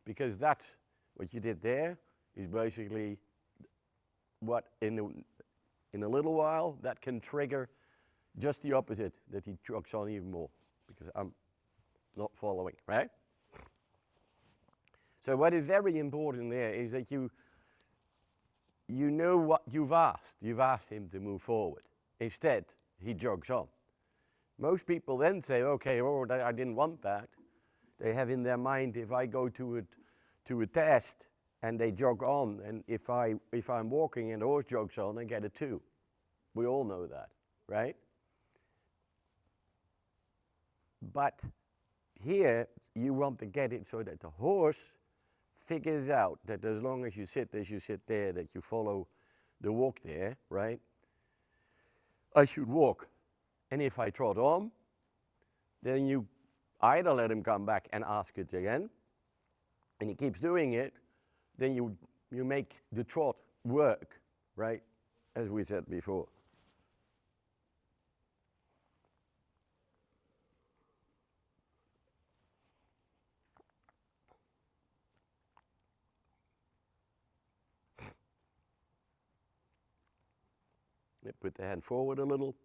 because that, what you did there, is basically what in a little while that can trigger just the opposite, that he chugs on even more, because I'm not following, right? So what is very important there is that you know what you've asked. You've asked him to move forward. Instead, he jogs on. Most people then say, okay, oh, I didn't want that. They have in their mind, if I go to a test and they jog on, and if I'm walking and the horse jogs on, I get a 2. We all know that, right? But here, you want to get it so that the horse figures out that as long as you sit there, that you follow the walk there, right? I should walk. And if I trot on, then you either let him come back and ask it again, and he keeps doing it, then you make the trot work, right? As we said before. Put the hand forward a little.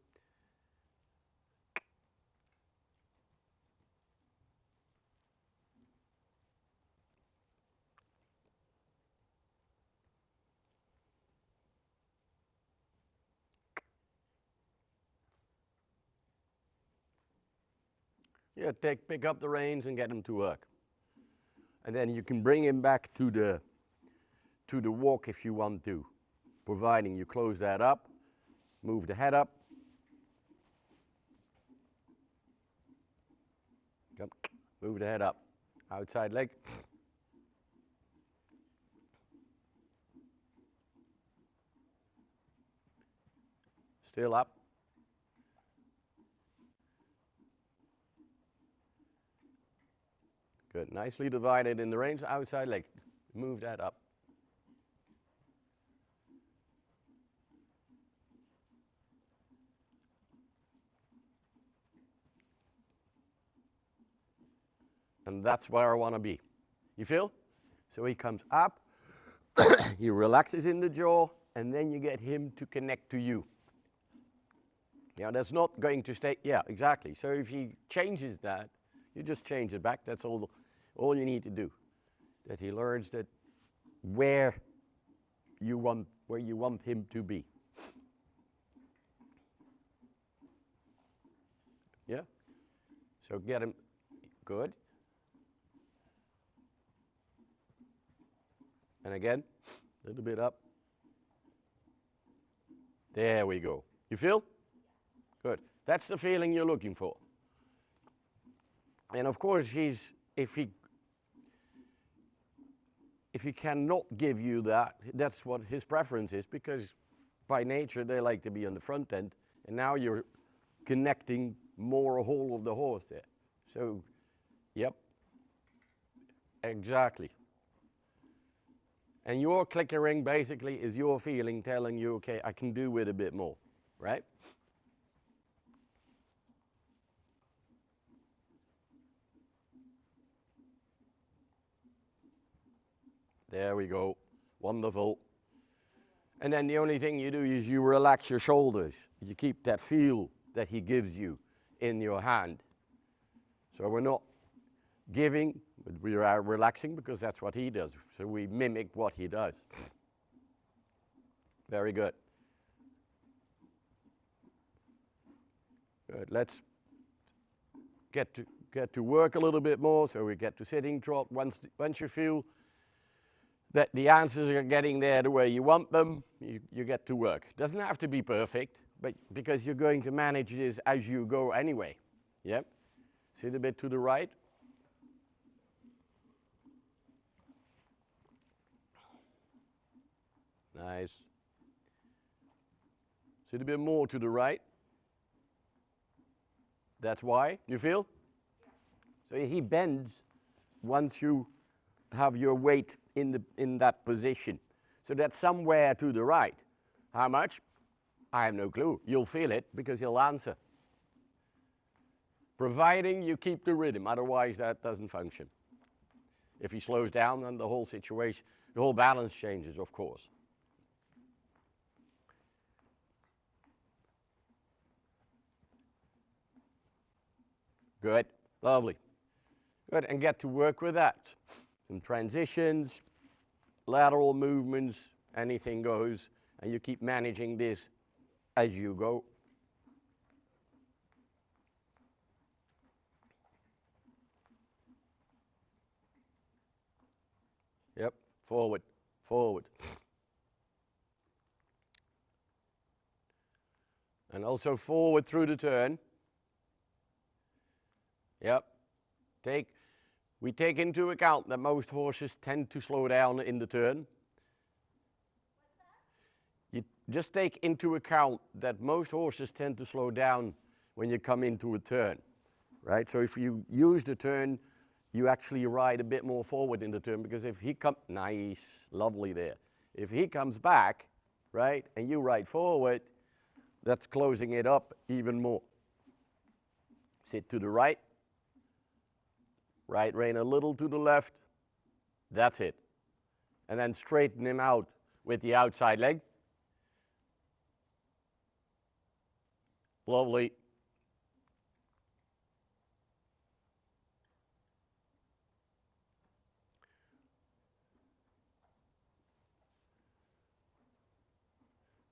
Yeah, pick up the reins and get him to work. And then you can bring him back to the walk if you want to, providing you close that up, move the head up. Come, move the head up. Outside leg. Still up. Good, nicely divided in the reins, outside leg. Move that up. And that's where I want to be. You feel? So he comes up, he relaxes in the jaw, and then you get him to connect to you. Yeah, that's not going to stay, yeah, exactly. So if he changes that, you just change it back. That's all you need to do. That he learns that where you want him to be. Yeah? So get him, good. And again, a little bit up. There we go. You feel? Good. That's the feeling you're looking for. And of course, if he cannot give you that, that's what his preference is, because by nature they like to be on the front end, and now you're connecting more a whole of the horse there. So, yep, exactly. And your clickering basically is your feeling telling you, okay, I can do with a bit more, right? There we go. Wonderful. And then the only thing you do is you relax your shoulders. You keep that feel that he gives you in your hand. So we're not giving, but we are relaxing, because that's what he does. So we mimic what he does. Very good. Good. Let's get to work a little bit more. So we get to sitting trot. Once you feel that the answers are getting there the way you want them, you get to work. Doesn't have to be perfect, but because you're going to manage this as you go anyway. Yep. Sit a bit to the right. Nice. Sit a bit more to the right. That's why. You feel? So he bends once you have your weight in that position. So that's somewhere to the right. How much? I have no clue. You'll feel it because he'll answer. Providing you keep the rhythm, otherwise that doesn't function. If he slows down, then the whole situation, the whole balance changes, of course. Good, lovely. Good, and get to work with that. Some transitions, lateral movements, anything goes, and you keep managing this as you go. Yep, forward, forward. And also forward through the turn. Yep. We take into account that most horses tend to slow down in the turn. You just take into account that most horses tend to slow down when you come into a turn, right? So if you use the turn, you actually ride a bit more forward in the turn, because if he comes, nice, lovely there. If he comes back, right, and you ride forward, that's closing it up even more. Sit to the right. Right rein a little to the left. That's it. And then straighten him out with the outside leg. Lovely.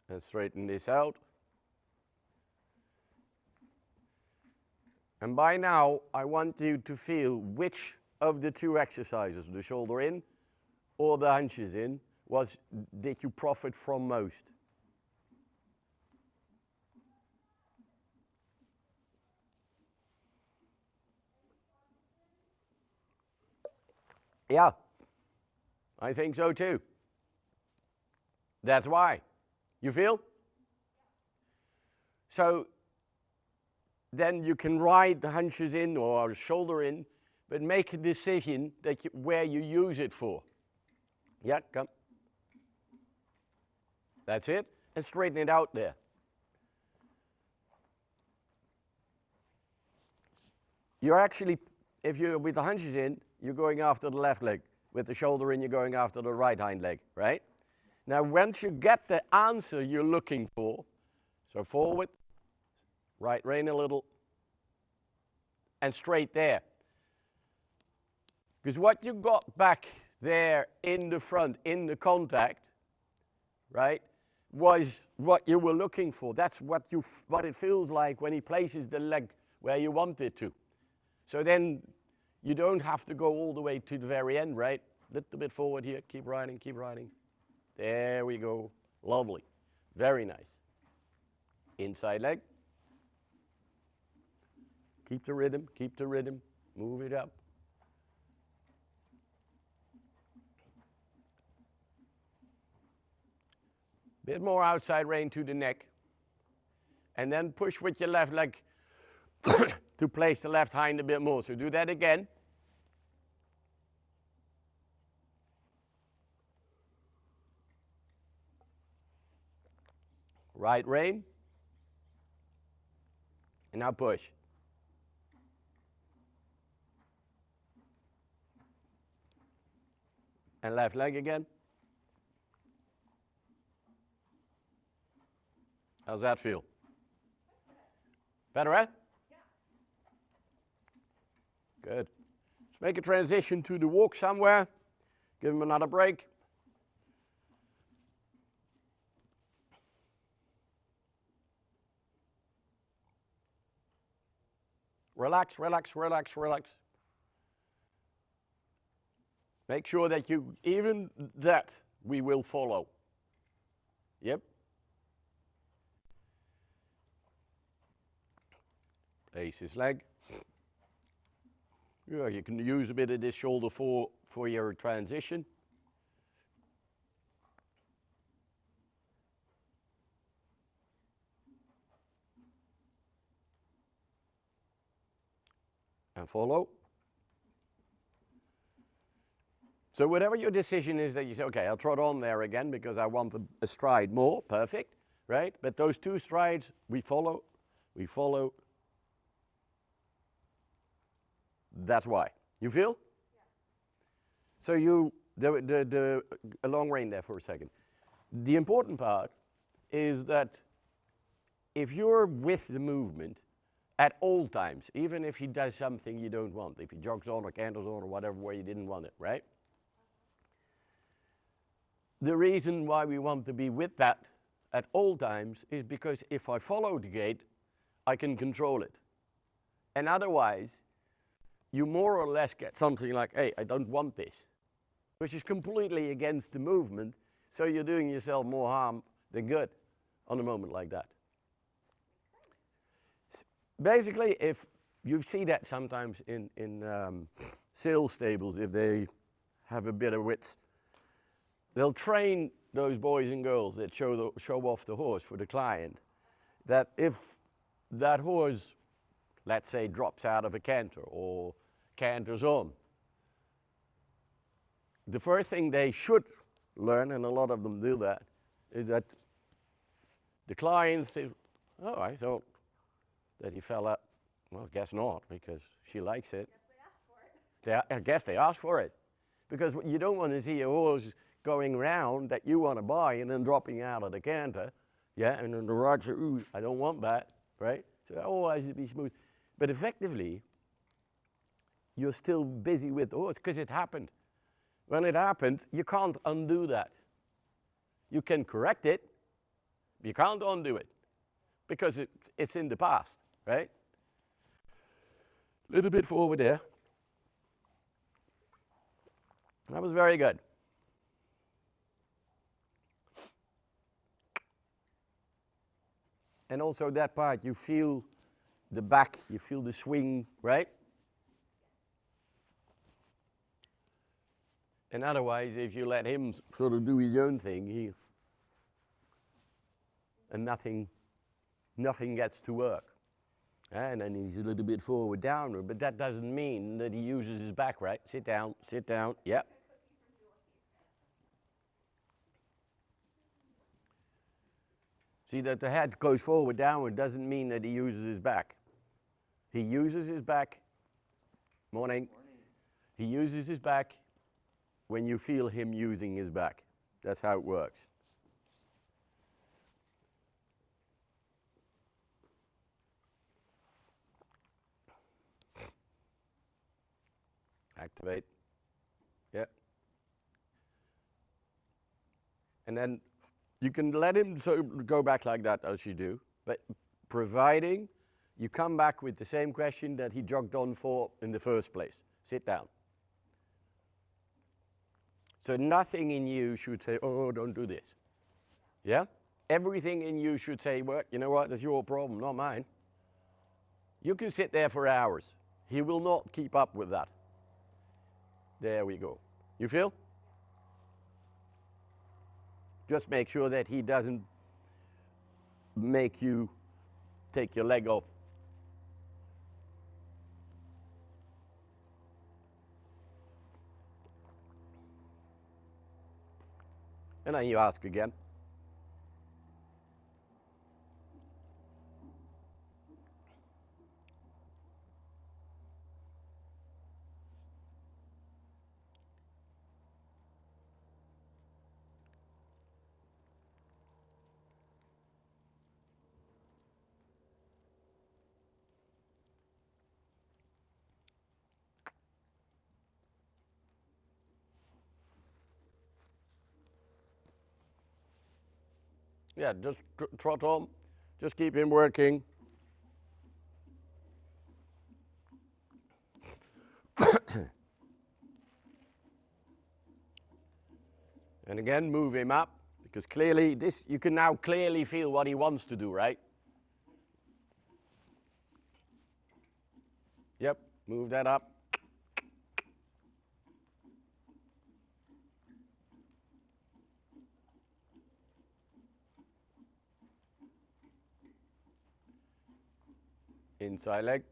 And straighten this out. And by now, I want you to feel which of the two exercises, the shoulder in or the hunches in, did you profit from most? Yeah, I think so too. That's why. You feel? So then you can ride the hunches in or shoulder in, but make a decision that where you use it for. Yeah, come. That's it. And straighten it out there. You're actually, if you're with the hunches in, you're going after the left leg. With the shoulder in, you're going after the right hind leg, right? Now, once you get the answer you're looking for, so forward, right rein a little, and straight there. Because what you got back there in the front, in the contact, right, was what you were looking for. That's what it feels like when he places the leg where you want it to. So then you don't have to go all the way to the very end, right? Little bit forward here, keep riding, keep riding. There we go, lovely, very nice. Inside leg. Keep the rhythm, move it up. Bit more outside rein to the neck. And then push with your left leg to place the left hind a bit more. So do that again. Right rein. And now push. And left leg again. How's that feel? Better, right? Yeah. Good. Let's make a transition to the walk somewhere. Give him another break. Relax, relax, relax, relax. Make sure that even that we will follow. Yep. Place his leg. Yeah, you can use a bit of this shoulder for your transition. And follow. So whatever your decision is that you say, okay, I'll trot on there again because I want a stride more, perfect, right? But those two strides, we follow. That's why. You feel? So a long rein there for a second. The important part is that if you're with the movement at all times, even if he does something you don't want, if he jogs on or canters on or whatever where you didn't want it, right? The reason why we want to be with that at all times is because if I follow the gait, I can control it. And otherwise, you more or less get something like, hey, I don't want this, which is completely against the movement, so you're doing yourself more harm than good on a moment like that. Basically, if you see that sometimes in sales stables, if they have a bit of wits, they'll train those boys and girls that show off the horse for the client, that if that horse, let's say, drops out of a canter or canters on, the first thing they should learn, and a lot of them do that, is that the clients say, oh, I thought that he fell out. Well, I guess not, because she likes it. I guess they asked for it. Because you don't want to see a horse going round that you want to buy and then dropping out of the canter, yeah, and then the rider, ooh, I don't want that, right? So always to be smooth. But effectively, you're still busy with the horse because it happened. When it happened, you can't undo that. You can correct it, but you can't undo it because it's in the past, right? A little bit forward there. That was very good. And also that part, you feel the back, you feel the swing, right? And otherwise, if you let him sort of do his own thing, and nothing gets to work. And then he's a little bit forward, downward, but that doesn't mean that he uses his back, right? Sit down, yep. See, that the head goes forward, downward doesn't mean that he uses his back. He uses his back, morning. He uses his back when you feel him using his back. That's how it works. Activate. Yep. And then you can let him go back like that as you do, but providing you come back with the same question that he jogged on for in the first place. Sit down. So nothing in you should say, oh, don't do this. Yeah? Everything in you should say, well, you know what, that's your problem, not mine. You can sit there for hours. He will not keep up with that. There we go. You feel? Just make sure that he doesn't make you take your leg off. And then you ask again. Yeah, just trot on. Just keep him working. And again, move him up, because clearly you can now clearly feel what he wants to do, right? Yep, move that up. Inside leg.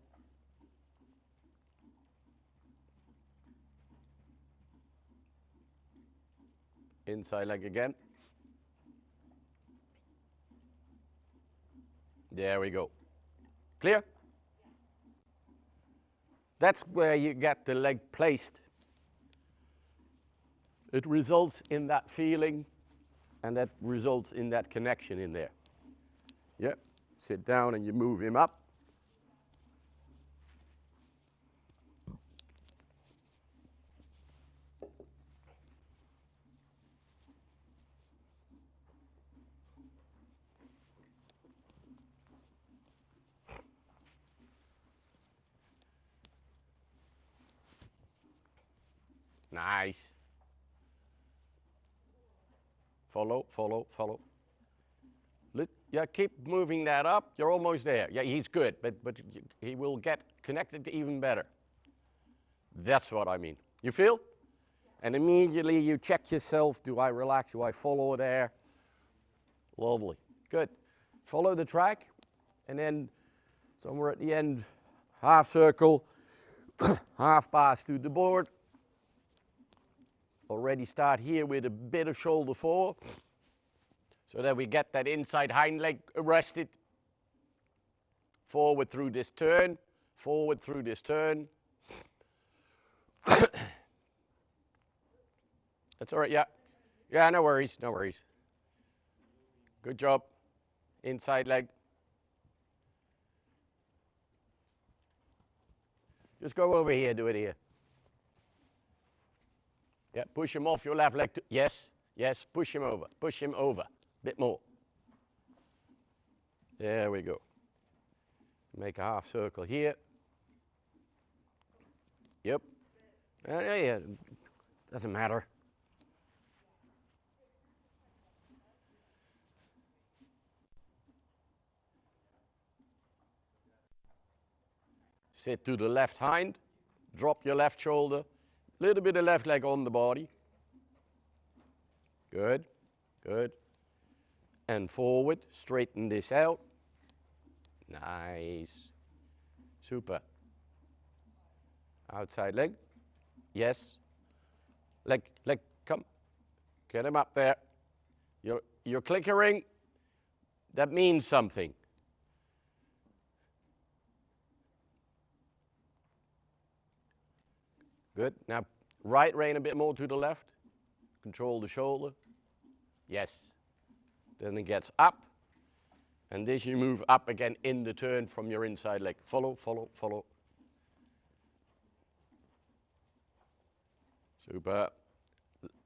Inside leg again. There we go. Clear? That's where you get the leg placed. it results in that feeling, and that results in that connection in there. Yeah, sit down and you move him up. Nice. Follow, follow, follow. Yeah, keep moving that up. You're almost there. Yeah, he's good, but he will get connected even better. That's what I mean. You feel? And immediately you check yourself. Do I relax? Do I follow there? Lovely. Good. Follow the track, and then somewhere at the end, half circle, half pass to the board. Already start here with a bit of shoulder forward, so that we get that inside hind leg arrested. Forward through this turn, forward through this turn. That's all right, yeah. Yeah, no worries, no worries. Good job. Inside leg. Just go over here, do it here. Yeah, push him off your left leg. Yes, yes, push him over. Push him over. Bit more. There we go. Make a half circle here. Yep. Yeah, doesn't matter. Sit to the left hind. Drop your left shoulder. Little bit of left leg on the body. Good, good. And forward, straighten this out. Nice. Super. Outside leg. Yes. Leg, come. Get him up there. You're clickering. That means something. Good. Now, right rein a bit more to the left. Control the shoulder. Yes. Then it gets up. And this you move up again in the turn from your inside leg. Follow, follow, follow. Super.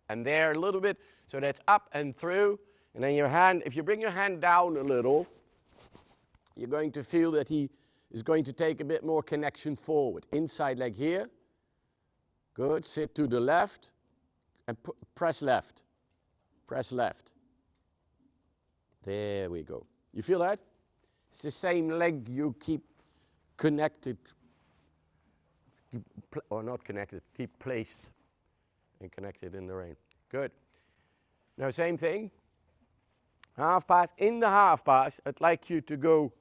And there a little bit. So that's up and through. And then your hand, if you bring your hand down a little, you're going to feel that he is going to take a bit more connection forward. Inside leg here. Good, sit to the left and press left. Press left. There we go. You feel that? It's the same leg you keep connected, or not connected, keep placed and connected in the rein. Good. Now same thing. Half pass. In the half pass, I'd like you to go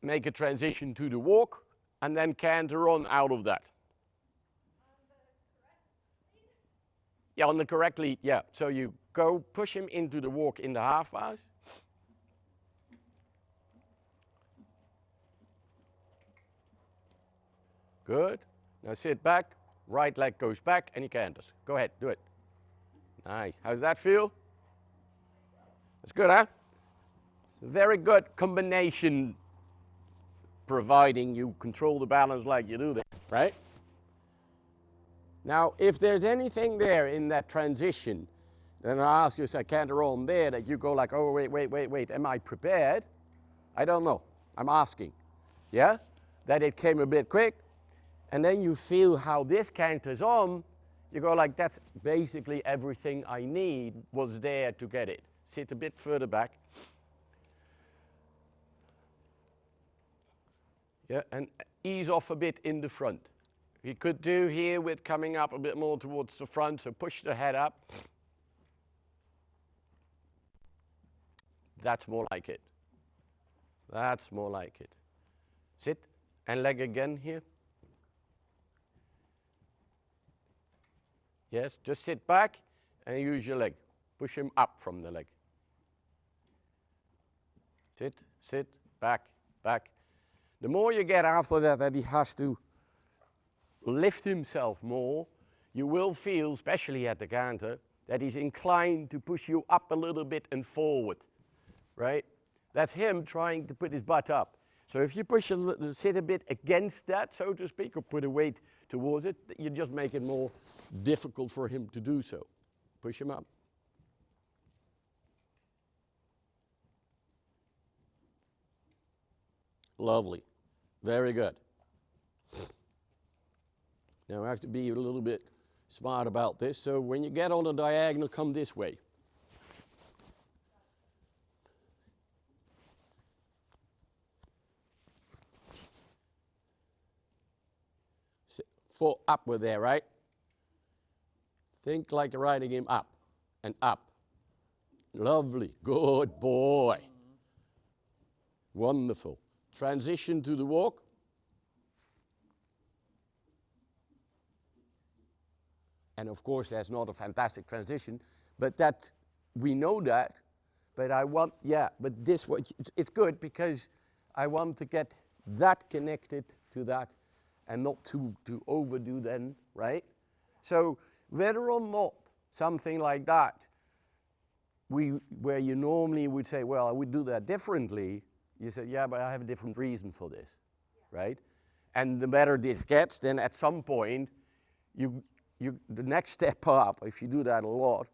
make a transition to the walk and then canter on out of that. Yeah, on the correct lead, yeah. So you go push him into the walk in the half pass. Good. Now sit back, right leg goes back and he canters. Go ahead, do it. Nice. How's that feel? That's good, huh? It's a very good combination, providing you control the balance like you do that, right? Now, if there's anything there in that transition, then I ask you, say, canter on there, that you go like, oh, wait, am I prepared? I don't know. I'm asking. Yeah? That it came a bit quick, and then you feel how this canters on, you go like, that's basically everything I need was there to get it. Sit a bit further back. Yeah, and ease off a bit in the front. You could do here with coming up a bit more towards the front, so push the head up. That's more like it. That's more like it. Sit and leg again here. Yes, just sit back and use your leg. Push him up from the leg. Sit, back. The more you get after that he has to lift himself more, you will feel, especially at the canter, that he's inclined to push you up a little bit and forward, right? That's him trying to put his butt up. So if you push sit a bit against that, so to speak, or put a weight towards it, you just make it more difficult for him to do so. Push him up. Lovely. Very good. Now I have to be a little bit smart about this. So when you get on the diagonal, come this way. For upward there, right? Think like you're riding him up and up. Lovely. Good boy. Wonderful. Transition to the walk. And of course, that's not a fantastic transition, but that we know that. But I want, but this, it's good because I want to get that connected to that and not to overdo then, right? So whether or not something like that, where you normally would say, well, I would do that differently, you say, yeah, but I have a different reason for this, right? And the better this gets, then at some point, the next step up, if you do that a lot,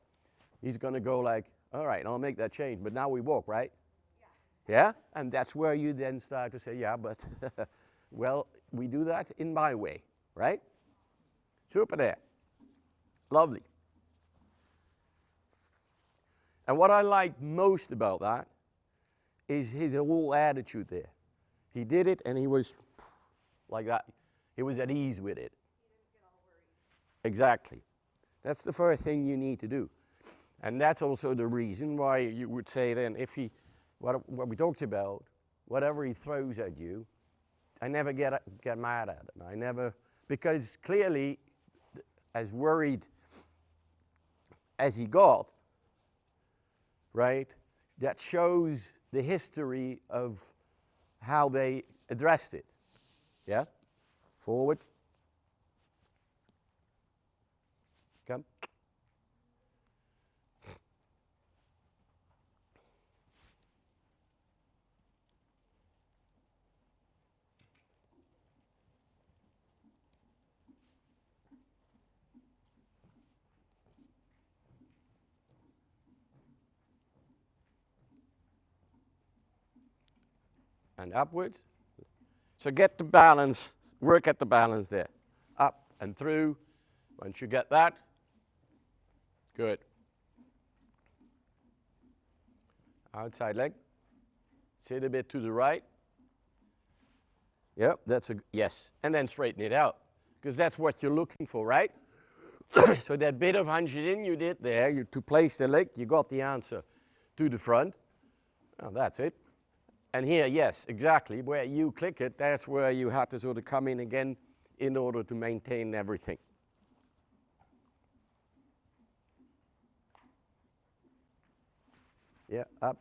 he's going to go like, all right, I'll make that change, but now we walk, right? Yeah? And that's where you then start to say, yeah, but, well, we do that in my way, right? Super there. Lovely. And what I like most about that is his whole attitude there. He did it and he was like that. He was at ease with it. Exactly. That's the first thing you need to do. And that's also the reason why you would say then, if he, what we talked about, whatever he throws at you, I never get mad at it. I never, because clearly, as worried as he got, right, that shows the history of how they addressed it. Yeah? Forward. Come. And upwards. So get the balance, work at the balance there. Up and through. Once you get that, good. Outside leg. Sit a bit to the right. Yep, that's a yes. And then straighten it out. Because that's what you're looking for, right? So that bit of hunches in you did there, to place the leg, you got the answer to the front. Oh, that's it. And here, yes, exactly, where you click it, that's where you have to sort of come in again in order to maintain everything. Yeah, up.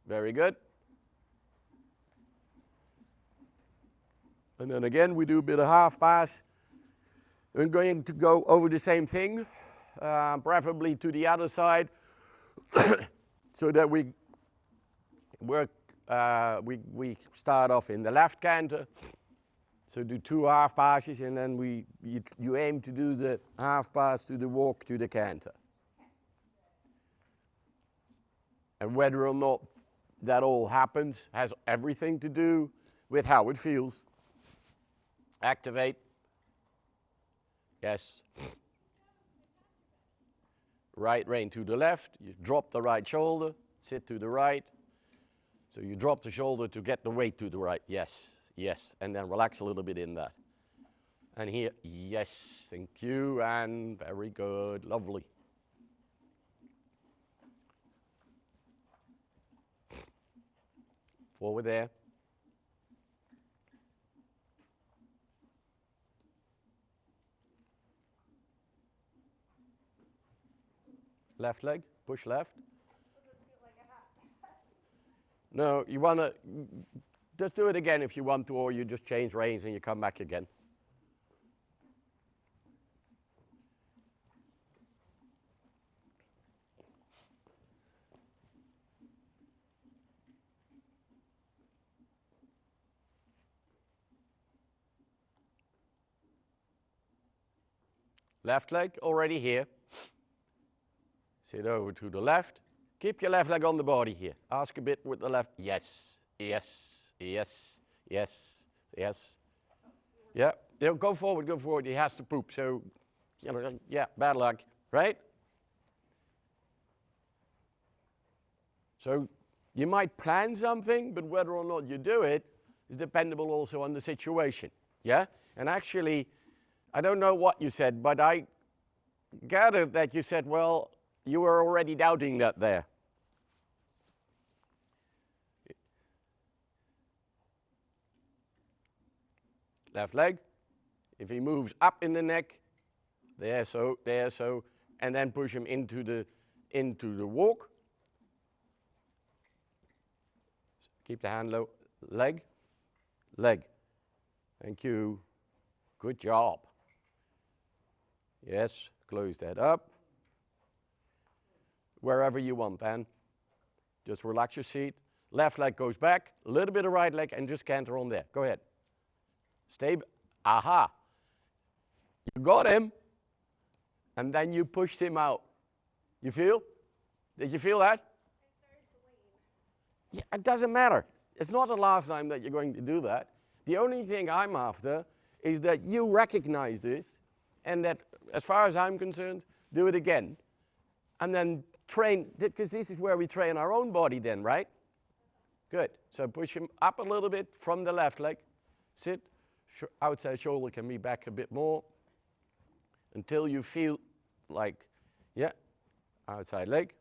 Very good. And then again, we do a bit of half pass. We're going to go over the same thing, preferably to the other side, so that we work, we start off in the left canter, so do 2 half passes, and then you aim to do the half pass to the walk to the canter. And whether or not that all happens has everything to do with how it feels. Activate. Yes. Right rein to the left, you drop the right shoulder, sit to the right. So you drop the shoulder to get the weight to the right. Yes, yes. And then relax a little bit in that. And here, yes, thank you. And very good, lovely. Forward there. Left leg, push left. No, you want to just do it again if you want to, or you just change reins and you come back again. Left leg already here. Sit over to the left. Keep your left leg on the body here. Ask a bit with the left. Yes, yes, yes, yes, yes. Yeah, go forward, go forward. He has to poop, so, you know, yeah, bad luck, right? So you might plan something, but whether or not you do it is dependable also on the situation, yeah? And actually, I don't know what you said, but I gathered that you said, well, you were already doubting that there. Left leg. If he moves up in the neck, there, so, and then push him into the walk. Keep the hand low. Leg, leg. Thank you. Good job. Yes, close that up. Wherever you want, Ben. Just relax your seat. Left leg goes back, a little bit of right leg, and just canter on there. Go ahead. Stay. Aha. You got him, and then you pushed him out. You feel? Did you feel that? I started to wane. Yeah, it doesn't matter. It's not the last time that you're going to do that. The only thing I'm after is that you recognize this, and that, as far as I'm concerned, do it again. And then train, because this is where we train our own body then, right? Good. So push him up a little bit from the left leg. Sit. Outside shoulder can be back a bit more until you feel like, yeah, outside leg.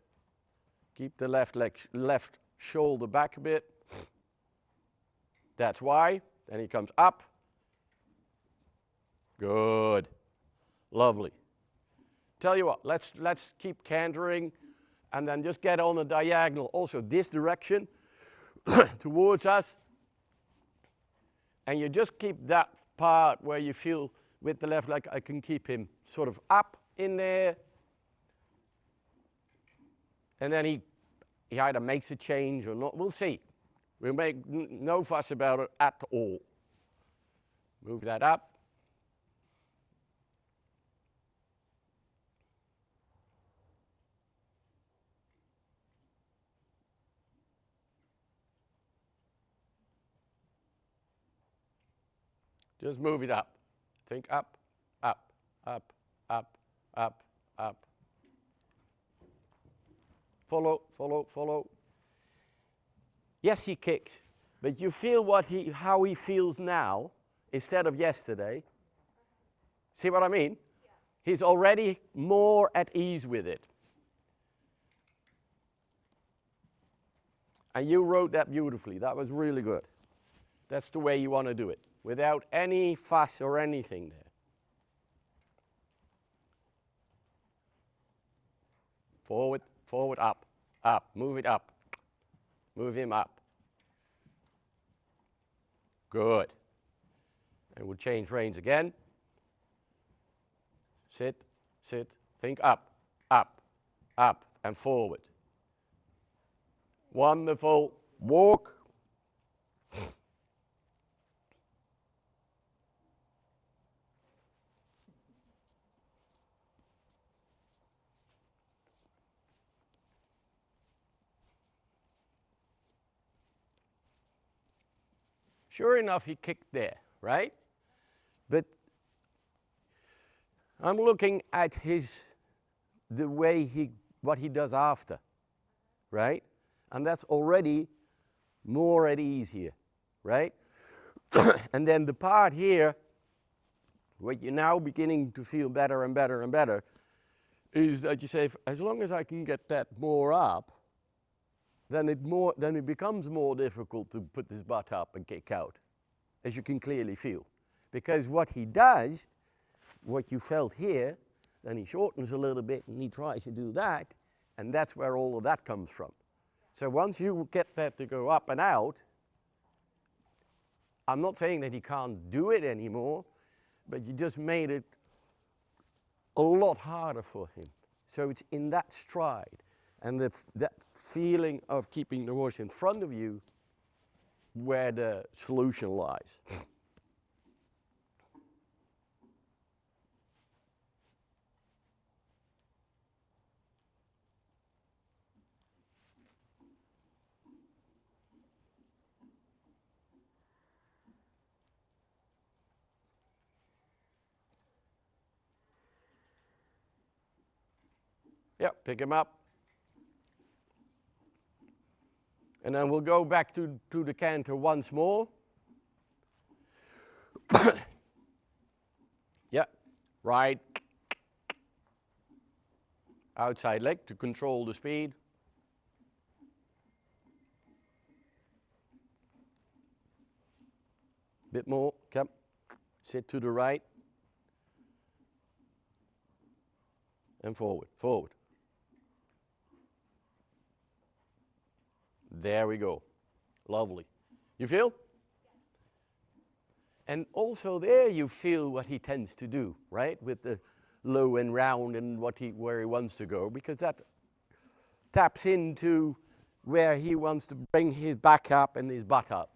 Keep the left shoulder back a bit. That's why. Then he comes up. Good. Lovely. Tell you what, let's keep cantering and then just get on a diagonal, also this direction towards us. And you just keep that part where you feel with the left leg, I can keep him sort of up in there. And then he either makes a change or not. We'll see. We'll make no fuss about it at all. Move that up. Just move it up. Think up, up, up, up, up, up. Follow, follow, follow. Yes, he kicked, but you feel how he feels now instead of yesterday. See what I mean? Yeah. He's already more at ease with it. And you wrote that beautifully. That was really good. That's the way you want to do it, without any fuss or anything there. Forward, forward, up, up. Move it up. Move him up. Good. And we'll change reins again. Sit, sit. Think up, up, up, and forward. Wonderful. Walk. Sure enough, he kicked there, right? But I'm looking at what he does after, right? And that's already more at ease here, right? And then the part here, what you're now beginning to feel better and better and better, is that you say, as long as I can get that more up, then it becomes more difficult to put this butt up and kick out, as you can clearly feel. Because what he does, what you felt here, then he shortens a little bit and he tries to do that, and that's where all of that comes from. So once you get that to go up and out, I'm not saying that he can't do it anymore, but you just made it a lot harder for him. So it's in that stride. And that feeling of keeping the horse in front of you where the solution lies. Yep, pick him up. And then we'll go back to the canter once more. Yeah, right. Outside leg to control the speed. Bit more, come. Sit to the right. And forward, forward. There we go. Lovely. You feel? And also there you feel what he tends to do, right? With the low and round and where he wants to go, because that taps into where he wants to bring his back up and his butt up.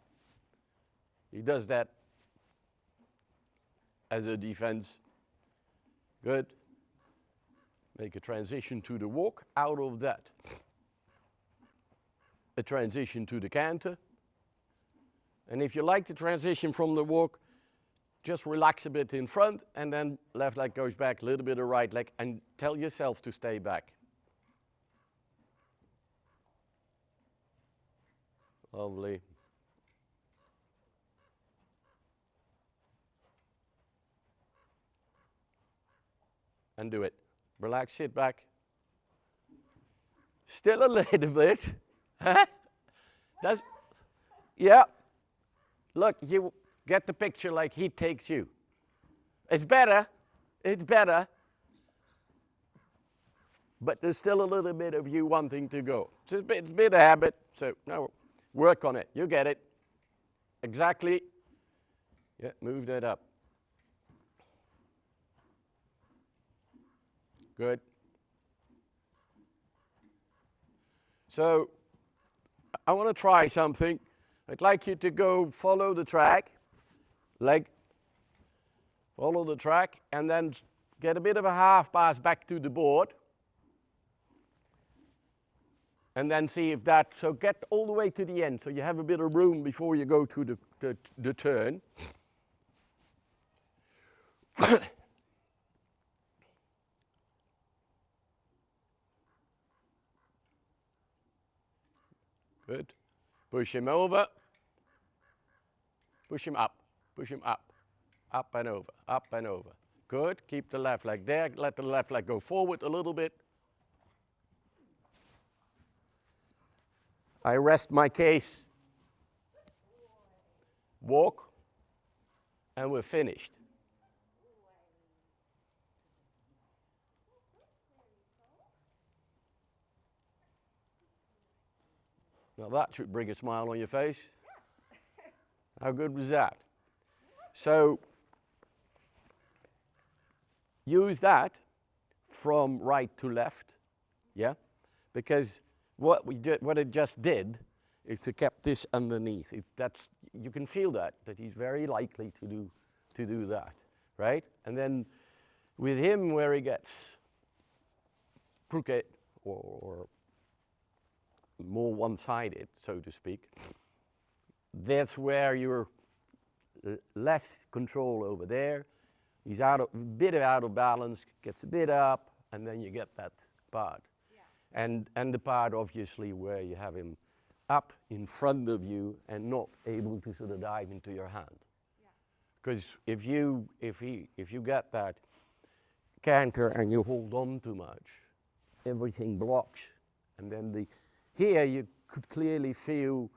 He does that as a defense. Good. Make a transition to the walk out of that. A transition to the canter. And if you like the transition from the walk, just relax a bit in front and then left leg goes back, a little bit of right leg, and tell yourself to stay back. Lovely. And do it. Relax, sit back. Still a little bit. Huh? That's, yeah. Look, you get the picture like he takes you. It's better. It's better. But there's still a little bit of you wanting to go. It's a bit of habit, so no, work on it. You get it. Exactly. Yeah, move that up. Good. So I want to try something. I'd like you to go follow the track, leg, follow the track, and then get a bit of a half pass back to the board. And then see if that, so get all the way to the end, so you have a bit of room before you go to the turn. Good. Push him over. Push him up. Push him up. Up and over. Up and over. Good. Keep the left leg there. Let the left leg go forward a little bit. I rest my case. Walk. And we're finished. Now that should bring a smile on your face. How good was that? So use that from right to left, yeah? Because what it just did is to keep this underneath. You can feel that he's very likely to do that, right? And then with him, where he gets crooked or more one-sided, so to speak, that's where you're less control over there. He's a bit out of balance, gets a bit up, and then you get that part. Yeah. And the part, obviously, where you have him up in front of you and not able to sort of dive into your hand. Because if you get that canter and you hold on too much, everything blocks, and then here you could clearly feel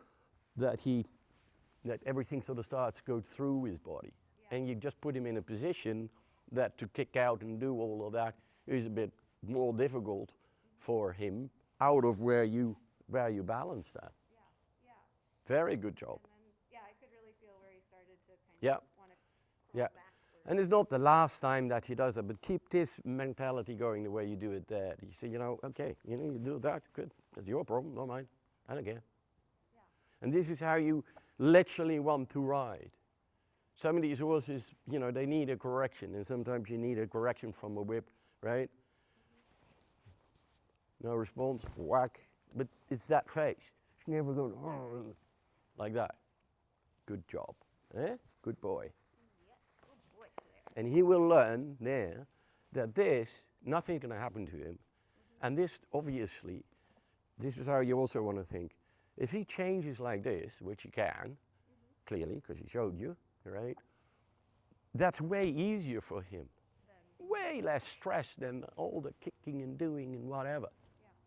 that everything sort of starts to go through his body. Yeah. And you just put him in a position that to kick out and do all of that is a bit more difficult for him out of where you balance that. Yeah, yeah. Very good job. And then, I could really feel where he started to kind of want to crawl back. And it's not the last time that he does that, but keep this mentality going the way you do it there. You say, okay, you do that, good. That's your problem, not mine. I don't care. Yeah. And this is how you literally want to ride. Some of these horses, they need a correction, and sometimes you need a correction from a whip, right? No response, whack. But it's that face. It's never going like that. Good job. Eh? Good boy. And he will learn there that nothing's going to happen to him. And this, obviously, this is how you also want to think. If he changes like this, which he can, clearly, because he showed you, right? That's way easier for him. Way less stress than all the kicking and doing and whatever.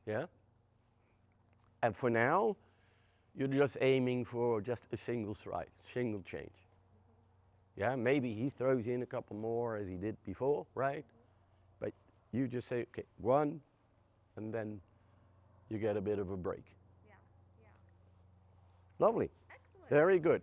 Yeah? And for now, you're just aiming for just a single stride, single change. Yeah, maybe he throws in a couple more as he did before, right? But you just say, okay, one, and then you get a bit of a break. Yeah, yeah. Lovely. Excellent. Very good.